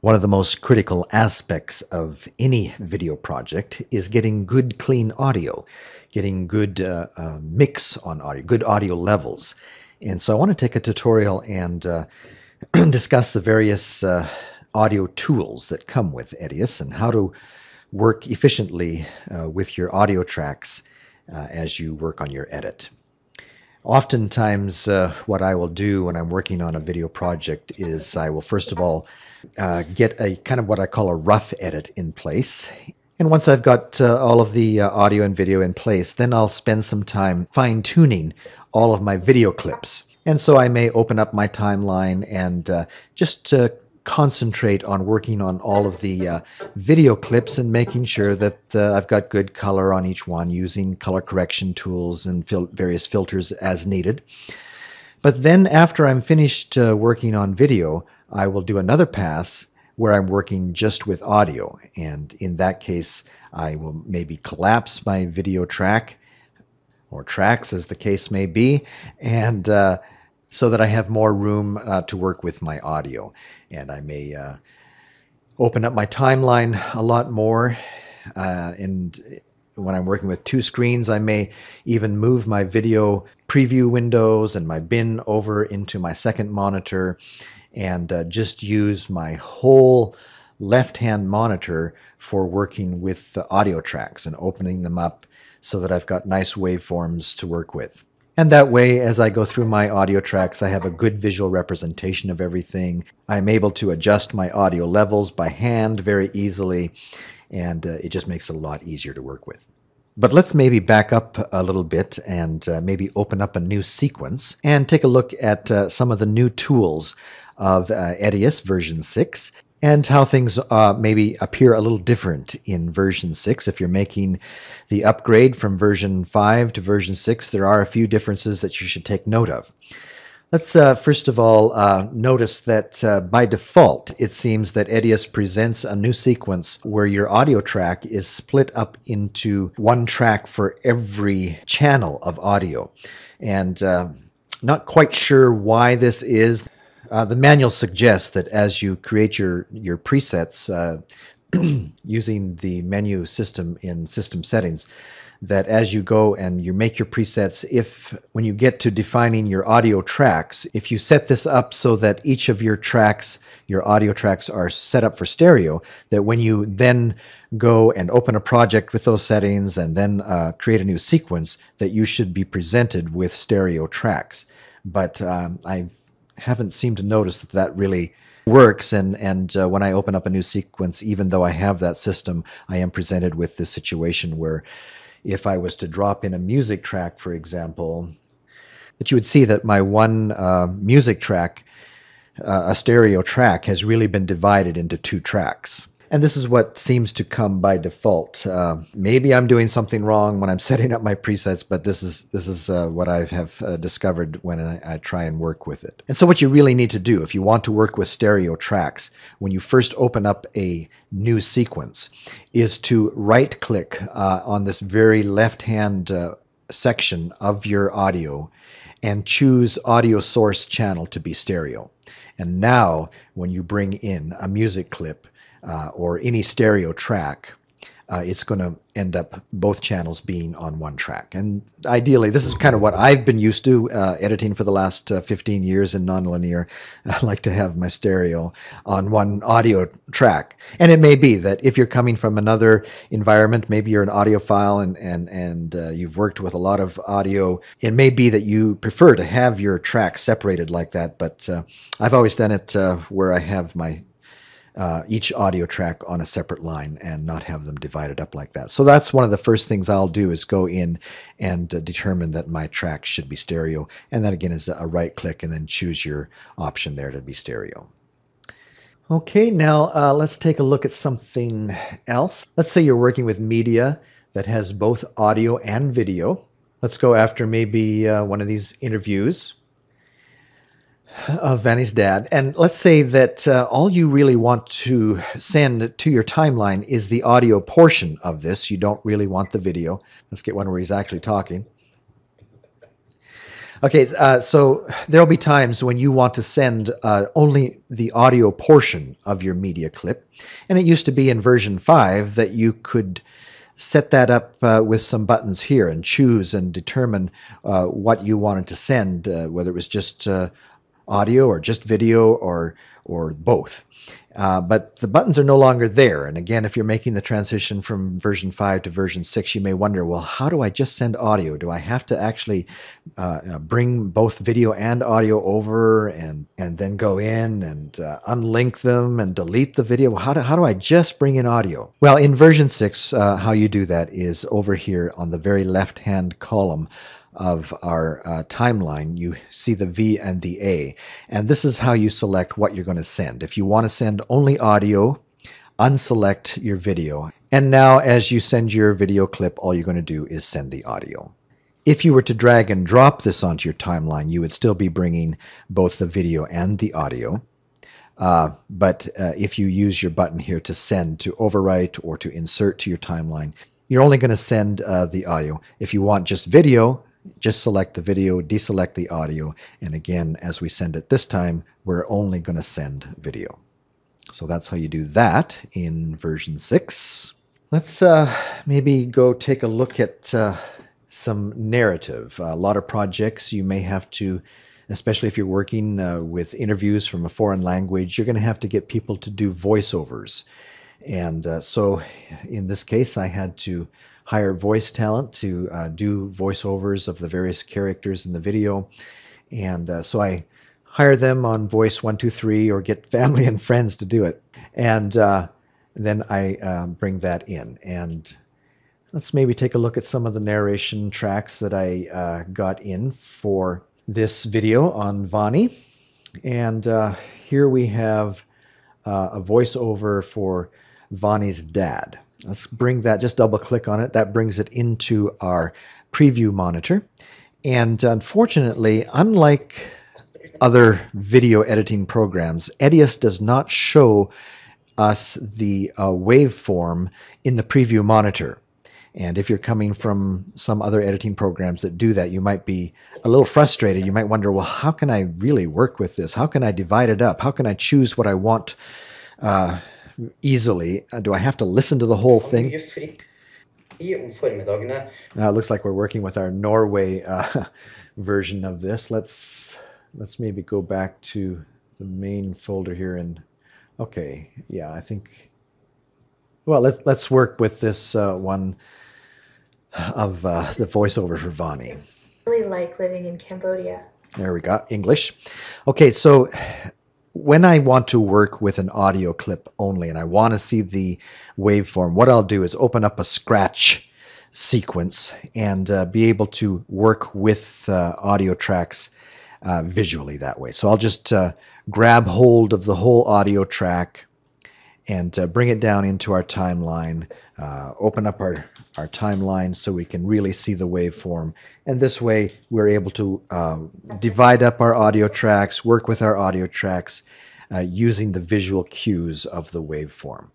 One of the most critical aspects of any video project is getting good, clean audio, getting good mix on audio, good audio levels. And so I want to take a tutorial and discuss the various audio tools that come with Edius and how to work efficiently with your audio tracks as you work on your edit. Oftentimes, what I will do when I'm working on a video project is I will first of all get a kind of what I call a rough edit in place. And once I've got all of the audio and video in place, then I'll spend some time fine-tuning all of my video clips. And so I may open up my timeline and just concentrate on working on all of the video clips and making sure that I've got good color on each one, using color correction tools and various filters as needed. But then after I'm finished working on video, I will do another pass where I'm working just with audio. And in that case, I will maybe collapse my video track or tracks as the case may be, and so that I have more room to work with my audio. And I may open up my timeline a lot more. And when I'm working with two screens, I may even move my video preview windows and my bin over into my second monitor and just use my whole left-hand monitor for working with the audio tracks and opening them up so that I've got nice waveforms to work with. And that way, as I go through my audio tracks, I have a good visual representation of everything. I'm able to adjust my audio levels by hand very easily, and it just makes it a lot easier to work with. But let's maybe back up a little bit and maybe open up a new sequence and take a look at some of the new tools of Edius version 6 and how things maybe appear a little different in version 6. If you're making the upgrade from version 5 to version 6, there are a few differences that you should take note of. Let's first of all notice that by default, it seems that Edius presents a new sequence where your audio track is split up into one track for every channel of audio. And not quite sure why this is. The manual suggests that as you create your presets using the menu system in system settings, that as you go and you make your presets, when you get to defining your audio tracks, if you set this up so that each of your tracks, your audio tracks, are set up for stereo, that when you then go and open a project with those settings and then create a new sequence, that you should be presented with stereo tracks. But I haven't seemed to notice that that really works, and when I open up a new sequence, even though I have that system, I am presented with this situation where if I was to drop in a music track, for example, that you would see that my one music track, a stereo track, has really been divided into two tracks. And this is what seems to come by default. Maybe I'm doing something wrong when I'm setting up my presets, but this is what I have discovered when I try and work with it. And so what you really need to do if you want to work with stereo tracks, when you first open up a new sequence, is to right-click on this very left-hand section of your audio and choose audio source channel to be stereo. And now, when you bring in a music clip, or any stereo track, it's going to end up both channels being on one track. And ideally, this is kind of what I've been used to editing for the last 15 years in nonlinear. I like to have my stereo on one audio track. And it may be that if you're coming from another environment, maybe you're an audiophile and you've worked with a lot of audio, it may be that you prefer to have your tracks separated like that. But I've always done it where I have my each audio track on a separate line and not have them divided up like that. So that's one of the first things I'll do, is go in and determine that my track should be stereo. And that again is a right click and then choose your option there to be stereo. Okay, now let's take a look at something else. Let's say you're working with media that has both audio and video. Let's go after maybe one of these interviews of Vanny's dad. And let's say that all you really want to send to your timeline is the audio portion of this. You don't really want the video. Let's get one where he's actually talking. Okay, so there'll be times when you want to send only the audio portion of your media clip. And it used to be in version 5 that you could set that up with some buttons here and choose and determine what you wanted to send, whether it was just audio or just video or both. But the buttons are no longer there. And again, if you're making the transition from version 5 to version 6, you may wonder, well, how do I just send audio? Do I have to actually bring both video and audio over and then go in and unlink them and delete the video? How do I just bring in audio? Well, in version 6, how you do that is over here on the very left-hand column of our timeline, you see the V and the A. And this is how you select what you're going to send. If you want to send only audio, unselect your video. And now as you send your video clip, all you're going to do is send the audio. If you were to drag and drop this onto your timeline, you would still be bringing both the video and the audio. But if you use your button here to send, to overwrite, or to insert to your timeline, you're only going to send the audio. If you want just video, just select the video, deselect the audio, and again, as we send it this time, we're only going to send video. So that's how you do that in version 6. Let's maybe go take a look at some narrative. A lot of projects you may have to, especially if you're working with interviews from a foreign language, you're going to have to get people to do voiceovers. And so in this case, I had to hire voice talent to do voiceovers of the various characters in the video. And so I hire them on voice 1, 2, 3, or get family and friends to do it. And then I bring that in. And let's maybe take a look at some of the narration tracks that I got in for this video on Vani. And here we have a voiceover for Vani's dad. Let's bring that, just double click on it. That brings it into our preview monitor. And unfortunately, unlike other video editing programs, Edius does not show us the waveform in the preview monitor. And if you're coming from some other editing programs that do that, you might be a little frustrated. You might wonder, well, how can I really work with this? How can I divide it up? How can I choose what I want easily? Do I have to listen to the whole thing? It looks like we're working with our Norway version of this. Let's maybe go back to the main folder here and okay, yeah, I think. Well, let's work with this one of the voiceover for Vani. I really like living in Cambodia. There we go, English. Okay, so when I want to work with an audio clip only and I want to see the waveform, what I'll do is open up a scratch sequence and be able to work with audio tracks visually that way. So I'll just grab hold of the whole audio track and bring it down into our timeline, open up our timeline so we can really see the waveform. And this way we're able to divide up our audio tracks, work with our audio tracks using the visual cues of the waveform.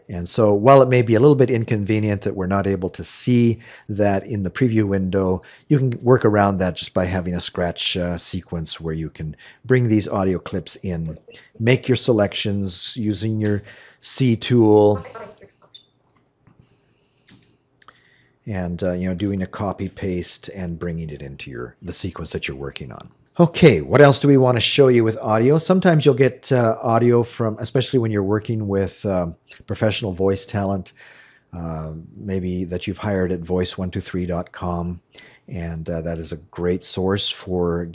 And so while it may be a little bit inconvenient that we're not able to see that in the preview window, you can work around that just by having a scratch sequence where you can bring these audio clips in, make your selections using your C tool, and doing a copy paste and bringing it into the sequence that you're working on. Okay, what else do we want to show you with audio? Sometimes you'll get audio from, especially when you're working with professional voice talent, maybe that you've hired at voice123.com, and that is a great source for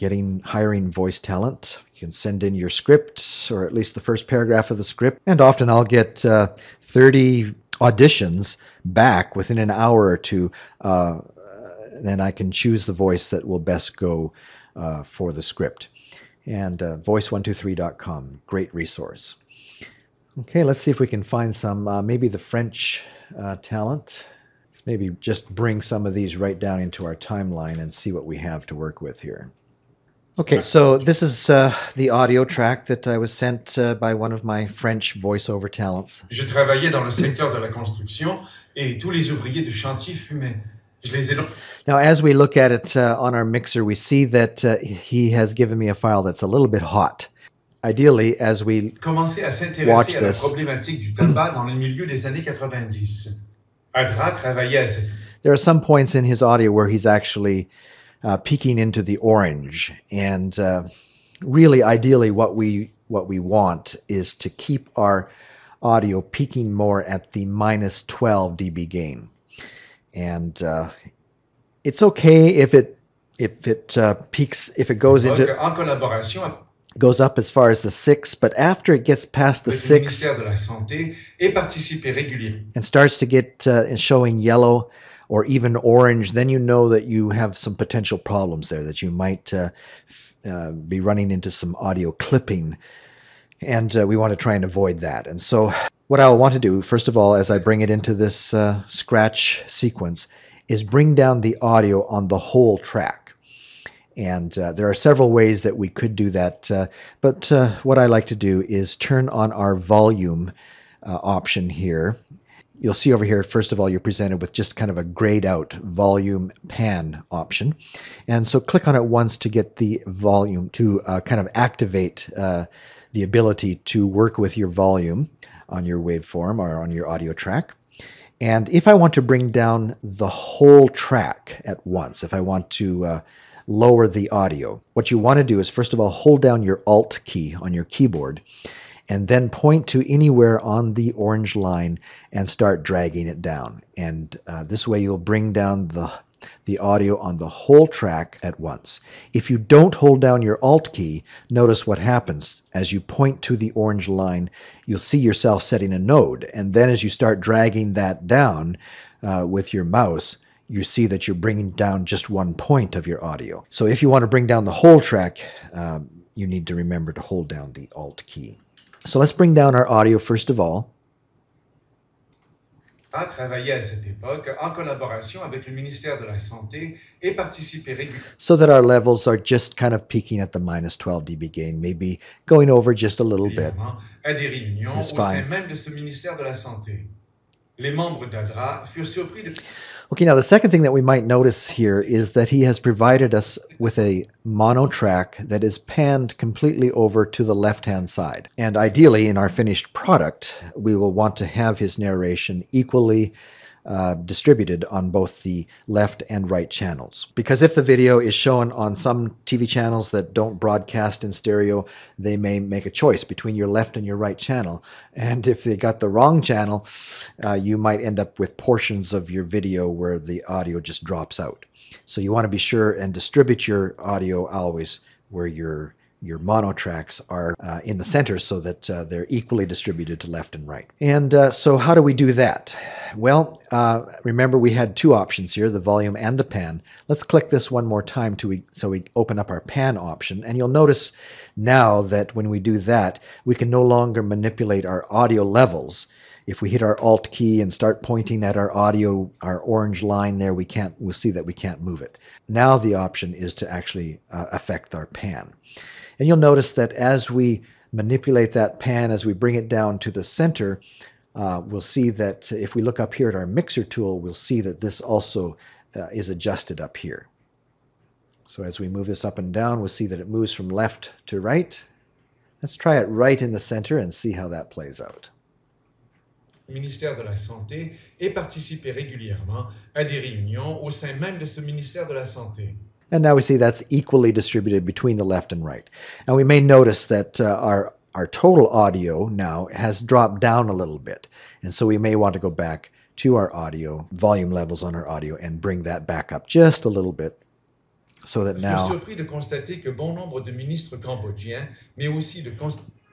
hiring voice talent. You can send in your script, or at least the first paragraph of the script, and often I'll get 30 auditions back within an hour or two. Then I can choose the voice that will best go for the script. And voice123.com, great resource. Okay, let's see if we can find some, maybe the French talent. Let's maybe just bring some of these right down into our timeline and see what we have to work with here. Okay, so this is the audio track that I was sent by one of my French voiceover talents. Je travaillais dans le secteur de la construction et tous les ouvriers du chantier fumaient. Je les ai Now, as we look at it on our mixer, we see that he has given me a file that's a little bit hot. Ideally, as we commencé à s'intéresser watch à la this, problématique du tabac dans les milieux des années 90. Adra travaillait à cette there are some points in his audio where he's actually peeking into the orange. And really, ideally, what we want is to keep our audio peaking more at the minus 12 dB gain. And it's okay if it peaks, if it goes into en collaboration goes up as far as the 6, but after it gets past the avec le 6 ministère de la Santé et participer régulièrement. and starts to get showing yellow or even orange, then you know that you have some potential problems there, that you might be running into some audio clipping, and we want to try and avoid that. And so what I'll want to do, first of all, as I bring it into this scratch sequence, is bring down the audio on the whole track. And there are several ways that we could do that, but what I like to do is turn on our volume option here. You'll see over here, first of all, you're presented with just kind of a grayed out volume pan option. And so click on it once to get the volume, to kind of activate the ability to work with your volume on your waveform or on your audio track. And if I want to bring down the whole track at once, if I want to lower the audio, what you want to do is, first of all, hold down your Alt key on your keyboard and then point to anywhere on the orange line and start dragging it down. And this way you'll bring down the audio on the whole track at once. If you don't hold down your Alt key, notice what happens. As you point to the orange line, you'll see yourself setting a node. And then as you start dragging that down with your mouse, you see that you're bringing down just one point of your audio. So if you want to bring down the whole track, you need to remember to hold down the Alt key. So let's bring down our audio first of all. A travaillé à cette époque en collaboration avec le ministère de la Santé et participer régulièrement. So that our levels are just kind of peaking at the minus 12 dB gain, maybe going over just a little bit. À des réunions It's au sein fine. même de ce ministère de la Santé. Les membres d'ADRA furent surpris de... Okay, now the second thing that we might notice here is that he has provided us with a mono track that is panned completely over to the left-hand side. And ideally, in our finished product, we will want to have his narration equally distributed on both the left and right channels. Because if the video is shown on some TV channels that don't broadcast in stereo, they may make a choice between your left and your right channel. And if they got the wrong channel, you might end up with portions of your video where the audio just drops out. So you want to be sure and distribute your audio always where your mono tracks are in the center so that they're equally distributed to left and right. And so how do we do that? Well, remember we had two options here, the volume and the pan. Let's click this one more time so we open up our pan option. And you'll notice now that when we do that, we can no longer manipulate our audio levels. If we hit our Alt key and start pointing at our audio, our orange line there, we'll see that we can't move it. Now the option is to actually affect our pan. And you'll notice that as we manipulate that pan, as we bring it down to the center, we'll see that if we look up here at our mixer tool, we'll see that this also is adjusted up here. So as we move this up and down, we'll see that it moves from left to right. Let's try it right in the center and see how that plays out. Ministère de la Santé et participer régulièrement à des réunions au sein même de ce ministère de la Santé. And now we see that's equally distributed between the left and right. And we may notice that our total audio now has dropped down a little bit. And so we may want to go back to our audio, volume levels on our audio, and bring that back up just a little bit so that now... Je suis surpris de constater que bon nombre de ministres cambodgiens, mais aussi de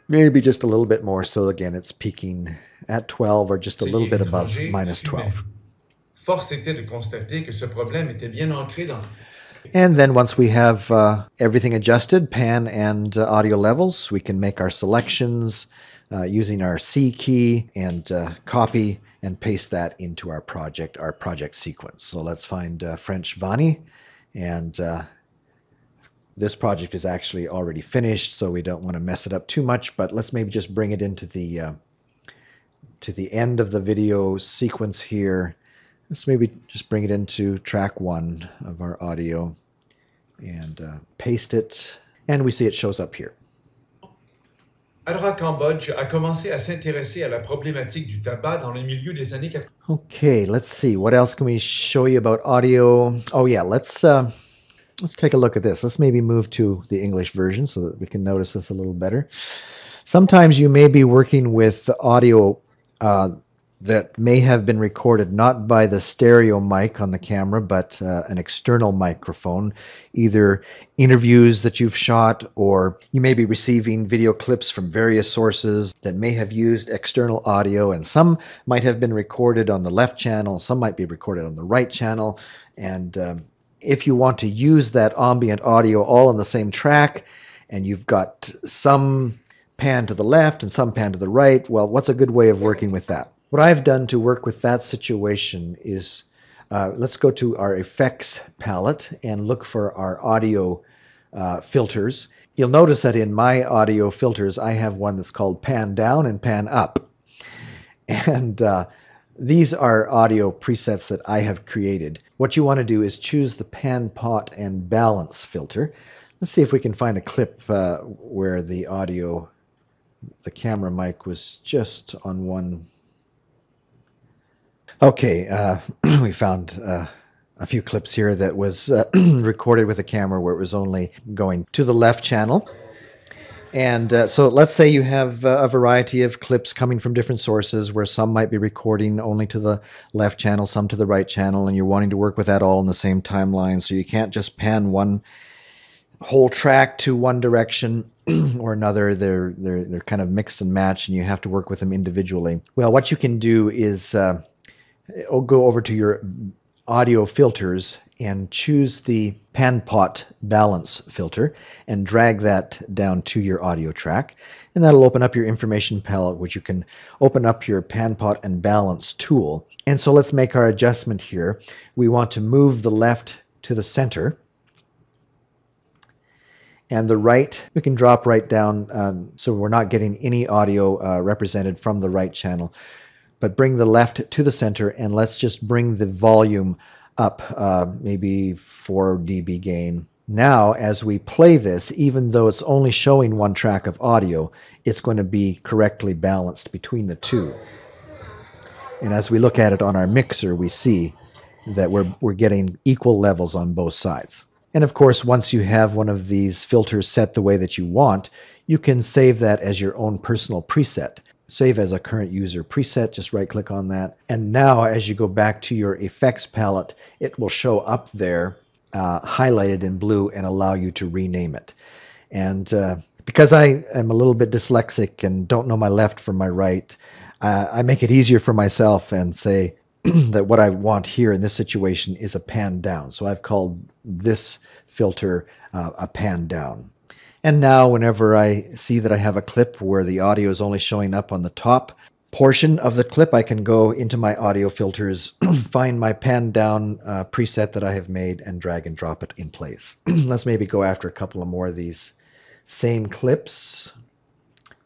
maybe just a little bit more, so again it's peaking at 12 or just a little bit above minus 12. Force était de constater que ce problème était bien ancré dans... And then once we have everything adjusted, pan and audio levels, we can make our selections using our C key and copy and paste that into our project sequence. So let's find French Vani, and this project is actually already finished, so we don't want to mess it up too much, but let's maybe just bring it into the end of the video sequence here. Let's maybe just bring it into track 1 of our audio and paste it. And we see it shows up here. Adra Cambodge a commencé à s'intéresser à la problématique du tabac dans le milieu des années 80. Okay, let's see. What else can we show you about audio? Oh yeah, let's take a look at this. Let's maybe move to the English version so that we can notice this a little better. Sometimes you may be working with audio that may have been recorded not by the stereo mic on the camera, but an external microphone, either interviews that you've shot, or you may be receiving video clips from various sources that may have used external audio, and some might have been recorded on the left channel, some might be recorded on the right channel, and if you want to use that ambient audio all on the same track, and you've got some pan to the left and some pan to the right, well, what's a good way of working with that? What I've done to work with that situation is, let's go to our effects palette and look for our audio filters. You'll notice that in my audio filters, I have one that's called pan down and pan up. And these are audio presets that I have created. What you want to do is choose the pan, pot, and balance filter. Let's see if we can find a clip where the audio, the camera mic was just on one. Okay, we found a few clips here that was recorded with a camera where it was only going to the left channel. And so let's say you have a variety of clips coming from different sources where some might be recording only to the left channel, some to the right channel, and you're wanting to work with that all in the same timeline. So you can't just pan one whole track to one direction or another. They're kind of mixed and matched, and you have to work with them individually. Well, what you can do is go over to your audio filters and choose the pan pot balance filter and drag that down to your audio track. And that'll open up your information palette, which you can open up your pan pot and balance tool. And so let's make our adjustment here. We want to move the left to the center. And the right, we can drop right down so we're not getting any audio represented from the right channel. But bring the left to the center, and let's just bring the volume up, maybe 4 dB gain. Now, as we play this, even though it's only showing one track of audio, it's going to be correctly balanced between the two. And as we look at it on our mixer, we see that we're getting equal levels on both sides. And of course, once you have one of these filters set the way that you want, you can save that as your own personal preset. Save as a current user preset, just right-click on that. And now as you go back to your effects palette, it will show up there highlighted in blue and allow you to rename it. And because I am a little bit dyslexic and don't know my left from my right, I make it easier for myself and say that what I want here in this situation is a pan down. So I've called this filter a pan down. And now whenever I see that I have a clip where the audio is only showing up on the top portion of the clip, I can go into my audio filters, find my pan down preset that I have made, and drag and drop it in place. Let's maybe go after a couple of more of these same clips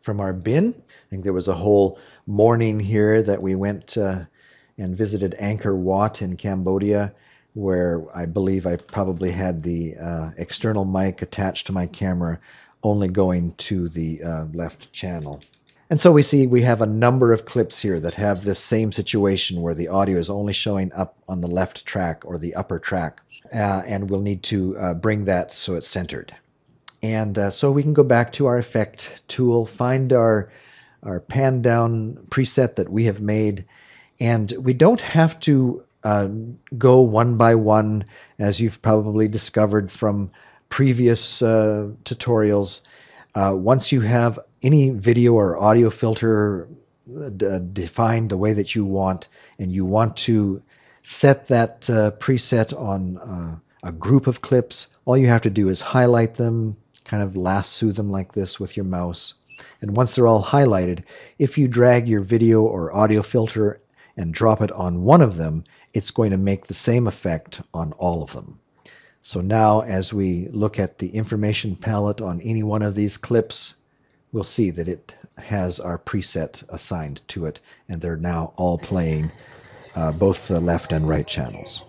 from our bin. I think there was a whole morning here that we went and visited Angkor Wat in Cambodia, where I believe I probably had the external mic attached to my camera only going to the left channel. And so we see we have a number of clips here that have this same situation where the audio is only showing up on the left track or the upper track, and we'll need to bring that so it's centered. And so we can go back to our effect tool, find our pan down preset that we have made, and we don't have to go one by one, as you've probably discovered from previous tutorials. Once you have any video or audio filter defined the way that you want, and you want to set that preset on a group of clips, all you have to do is highlight them, kind of lasso them like this with your mouse. And once they're all highlighted, if you drag your video or audio filter and drop it on one of them, it's going to make the same effect on all of them. So now as we look at the information palette on any one of these clips, we'll see that it has our preset assigned to it, and they're now all playing both the left and right channels.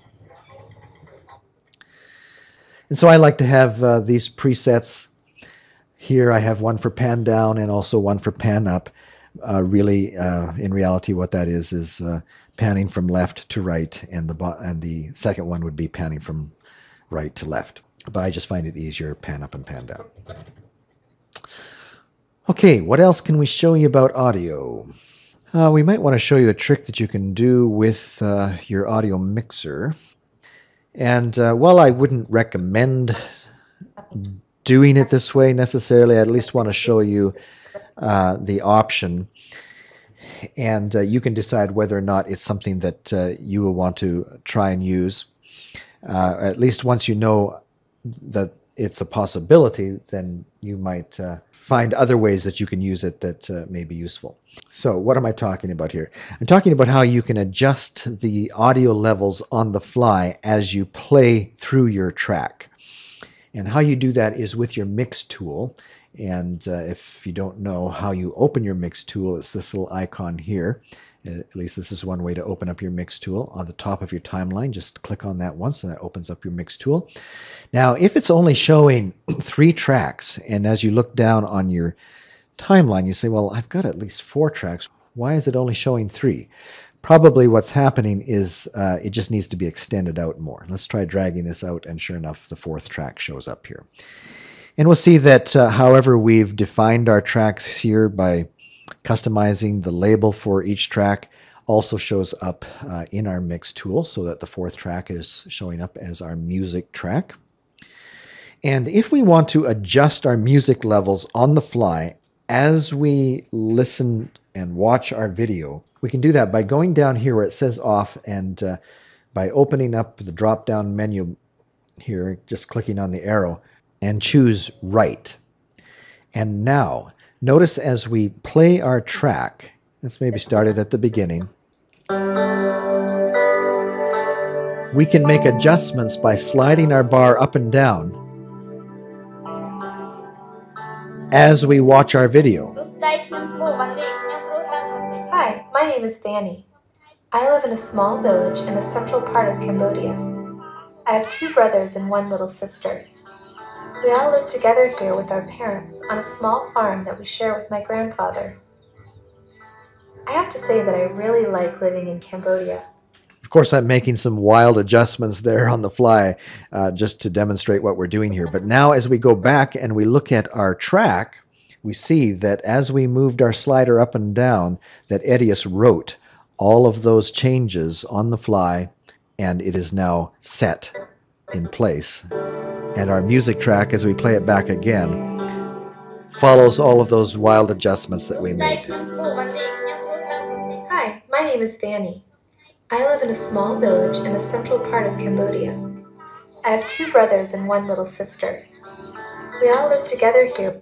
And so I like to have these presets. Here I have one for pan down and also one for pan up. Really, in reality, what that is panning from left to right, and the second one would be panning from right to left. But I just find it easier, pan up and pan down. Okay, what else can we show you about audio? We might want to show you a trick that you can do with your audio mixer. And while I wouldn't recommend doing it this way necessarily, I at least want to show you the option. And you can decide whether or not it's something that you will want to try and use. At least once you know that it's a possibility, then you might find other ways that you can use it that may be useful. So what am I talking about here? I'm talking about how you can adjust the audio levels on the fly as you play through your track. And how you do that is with your mix tool. And if you don't know how you open your mix tool, it's this little icon here. At least this is one way to open up your mix tool. On the top of your timeline, just click on that once and that opens up your mix tool. Now, if it's only showing 3 tracks, and as you look down on your timeline, you say, well, I've got at least 4 tracks. Why is it only showing 3? Probably what's happening is it just needs to be extended out more. Let's try dragging this out, and sure enough, the 4th track shows up here. And we'll see that however we've defined our tracks here by customizing the label for each track also shows up in our mix tool, so that the 4th track is showing up as our music track. And if we want to adjust our music levels on the fly as we listen and watch our video, we can do that by going down here where it says off, and by opening up the drop-down menu here, just clicking on the arrow, and choose right. And now, notice as we play our track, let's maybe start it at the beginning, we can make adjustments by sliding our bar up and down as we watch our video. Hi, my name is Fanny. I live in a small village in the central part of Cambodia. I have 2 brothers and 1 little sister. We all live together here with our parents on a small farm that we share with my grandfather. I have to say that I really like living in Cambodia. Of course, I'm making some wild adjustments there on the fly just to demonstrate what we're doing here. But now as we go back and we look at our track, we see that as we moved our slider up and down, that Edius wrote all of those changes on the fly, and it is now set in place. And our music track, as we play it back again, follows all of those wild adjustments that we made. Hi, my name is Fanny. I live in a small village in the central part of Cambodia. I have 2 brothers and 1 little sister. We all live together here.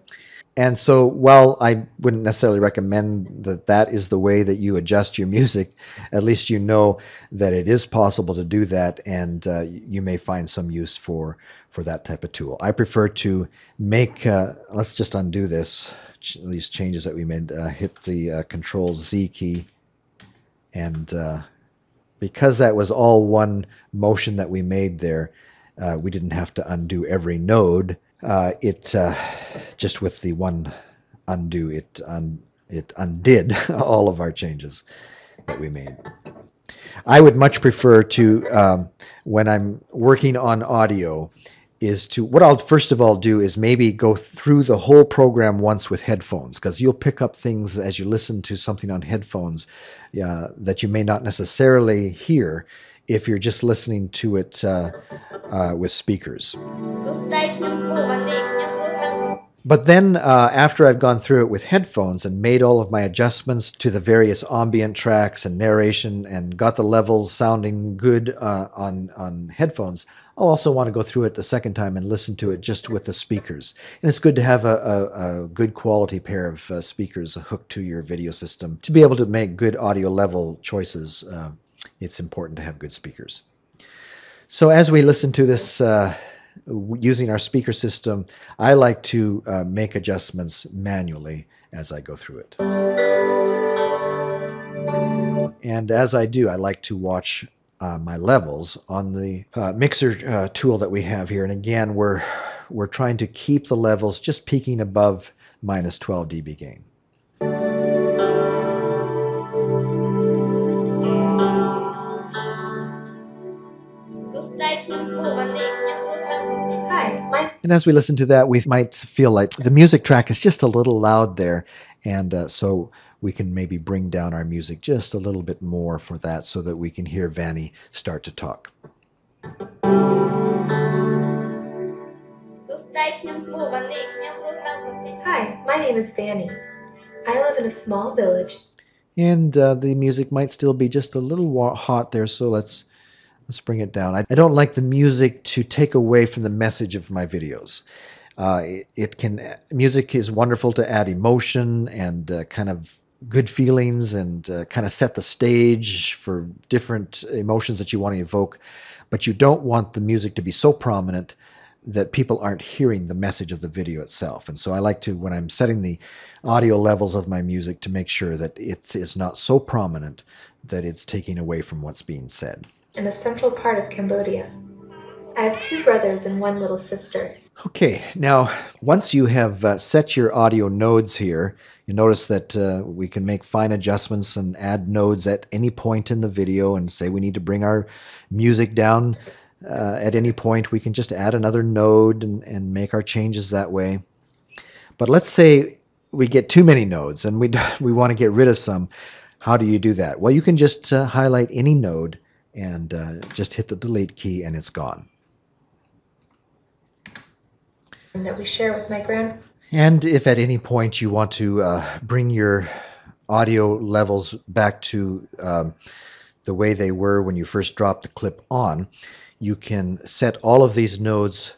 And so while I wouldn't necessarily recommend that that is the way that you adjust your music, at least you know that it is possible to do that, and you may find some use for that type of tool. I prefer to make, let's just undo this, these changes that we made, hit the Control-Z key, and because that was all one motion that we made there, we didn't have to undo every node. Just with the one undo, it undid all of our changes that we made. I would much prefer to, when I'm working on audio, is to, what I'll first of all do is maybe go through the whole program once with headphones, because you'll pick up things as you listen to something on headphones that you may not necessarily hear if you're just listening to it with speakers. But then after I've gone through it with headphones and made all of my adjustments to the various ambient tracks and narration and got the levels sounding good on headphones, I'll also want to go through it the second time and listen to it just with the speakers. And it's good to have a good quality pair of speakers hooked to your video system to be able to make good audio level choices. It's important to have good speakers. So as we listen to this using our speaker system, I like to make adjustments manually as I go through it. And as I do, I like to watch my levels on the mixer tool that we have here. And again, we're trying to keep the levels just peaking above minus 12 dB gain. And as we listen to that, we might feel like the music track is just a little loud there. And so we can maybe bring down our music just a little bit more for that so that we can hear Vanny start to talk. Hi, my name is Vanny. I live in a small village. And the music might still be just a little hot there, so let's bring it down. I don't like the music to take away from the message of my videos. Music is wonderful to add emotion and kind of good feelings and kind of set the stage for different emotions that you want to evoke. But you don't want the music to be so prominent that people aren't hearing the message of the video itself. And so I like to, when I'm setting the audio levels of my music, to make sure that it is not so prominent that it's taking away from what's being said. In the central part of Cambodia. I have 2 brothers and 1 little sister. Okay, now once you have set your audio nodes here, you notice that we can make fine adjustments and add nodes at any point in the video, and say we need to bring our music down at any point. We can just add another node and make our changes that way. But let's say we get too many nodes and we want to get rid of some. How do you do that? Well, you can just highlight any node and just hit the delete key and it's gone. And that we share with my grand. And if at any point you want to bring your audio levels back to the way they were when you first dropped the clip on, you can set all of these nodes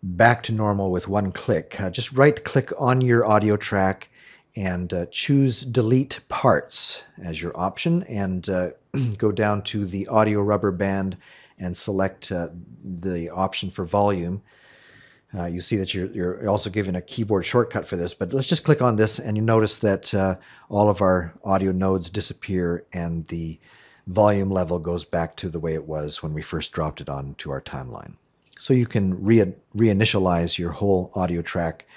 back to normal with one click. Just right-click on your audio track and choose Delete Parts as your option, and go down to the audio rubber band and select the option for volume. You see that you're also given a keyboard shortcut for this, but let's just click on this and you notice that all of our audio nodes disappear and the volume level goes back to the way it was when we first dropped it onto our timeline. So you can reinitialize your whole audio track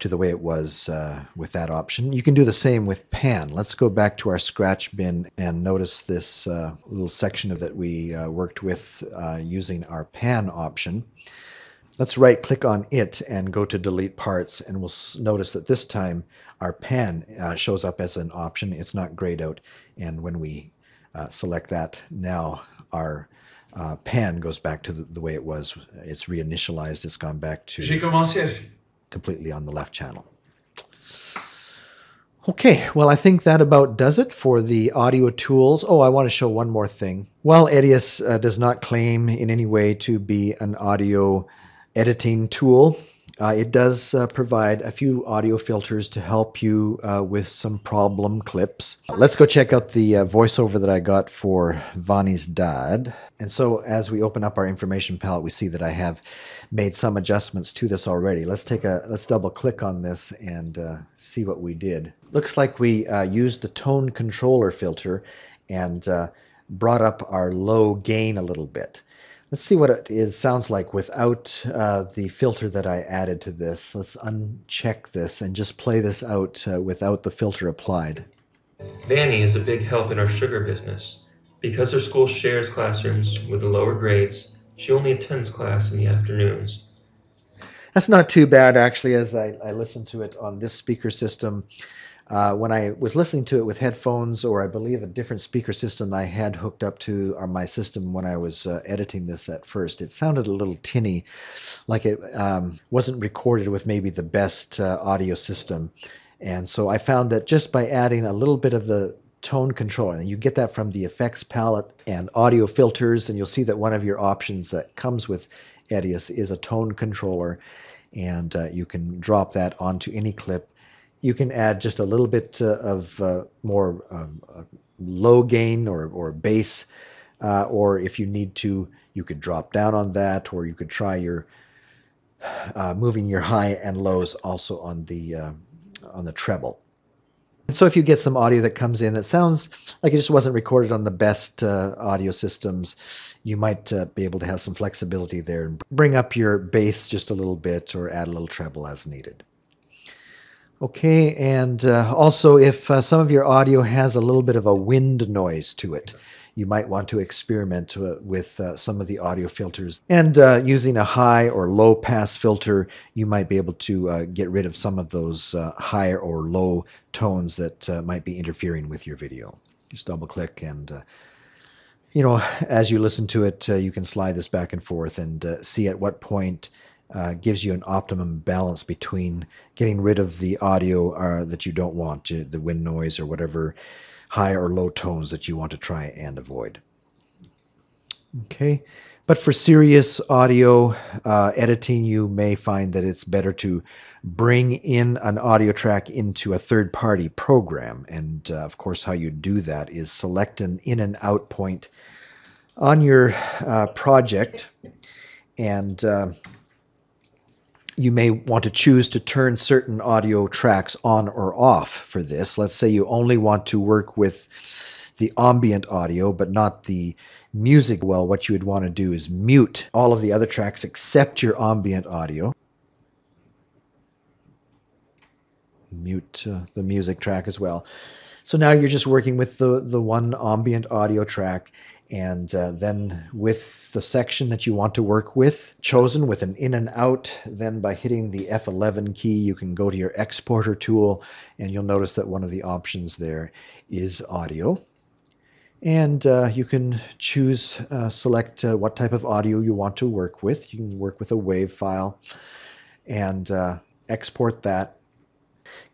to the way it was with that option. You can do the same with pan. Let's go back to our scratch bin and notice this little section of that we worked with using our pan option. Let's right-click on it and go to Delete Parts, and we'll notice that this time our pan shows up as an option. It's not grayed out, and when we select that, now our pan goes back to the way it was. It's reinitialized. It's gone back to completely on the left channel. Okay, well, I think that about does it for the audio tools. Oh, I want to show one more thing. While Edius does not claim in any way to be an audio editing tool, it does provide a few audio filters to help you with some problem clips. Let's go check out the voiceover that I got for Vani's dad. And so as we open up our information palette, we see that I have made some adjustments to this already. Let's double click on this and see what we did. Looks like we used the tone controller filter and brought up our low gain a little bit. Let's see what it sounds like without the filter that I added to this. Let's uncheck this and just play this out without the filter applied. Vanny is a big help in our sugar business. Because her school shares classrooms with the lower grades, she only attends class in the afternoons. That's not too bad, actually, as I listened to it on this speaker system. When I was listening to it with headphones, or I believe a different speaker system I had hooked up to my system when I was editing this at first, it sounded a little tinny, like it wasn't recorded with maybe the best audio system. And so I found that just by adding a little bit of the tone control, and you get that from the effects palette and audio filters, and you'll see that one of your options that comes with Edius is a tone controller, and you can drop that onto any clip. You can add just a little bit of more low gain or bass, or if you need to, you could drop down on that, or you could try your moving your high and lows also on the treble. And so if you get some audio that comes in that sounds like it just wasn't recorded on the best audio systems, you might be able to have some flexibility there and bring up your bass just a little bit or add a little treble as needed. Okay, and also if some of your audio has a little bit of a wind noise to it, you might want to experiment with some of the audio filters. And using a high or low pass filter, you might be able to get rid of some of those high or low tones that might be interfering with your video. Just double click and as you listen to it, you can slide this back and forth and see at what point gives you an optimum balance between getting rid of the audio that you don't want, the wind noise or whatever high or low tones that you want to try and avoid. Okay, but for serious audio editing, you may find that it's better to bring in an audio track into a third-party program. And of course, how you do that is select an in and out point on your project, and you may want to choose to turn certain audio tracks on or off for this. Let's say you only want to work with the ambient audio, but not the music. Well, what you would want to do is mute all of the other tracks except your ambient audio. Mute the music track as well. So now you're just working with the one ambient audio track, and then with the section that you want to work with, chosen with an in and out, then by hitting the F11 key, you can go to your exporter tool, and you'll notice that one of the options there is audio. And you can choose, select what type of audio you want to work with. You can work with a WAV file and export that.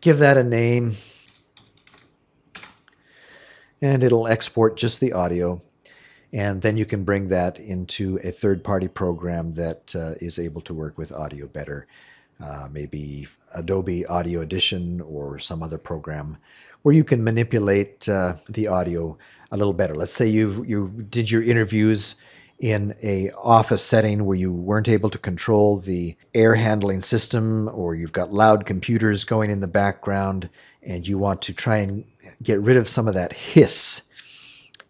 Give that a name, and it'll export just the audio. And then you can bring that into a third-party program that is able to work with audio better. Maybe Adobe Audio Edition or some other program where you can manipulate the audio a little better. Let's say you did your interviews in a office setting where you weren't able to control the air handling system, or you've got loud computers going in the background, and you want to try and get rid of some of that hiss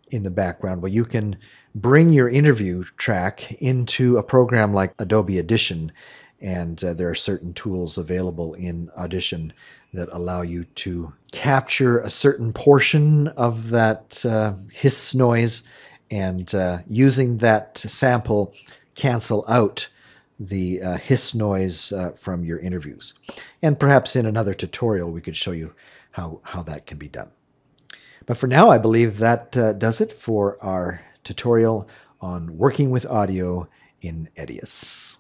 in the background. Well, you can bring your interview track into a program like Adobe Edition, and there are certain tools available in Audition that allow you to capture a certain portion of that hiss noise, and using that sample, cancel out the hiss noise from your interviews. And perhaps in another tutorial we could show you how that can be done. But for now, I believe that does it for our tutorial on working with audio in Edius.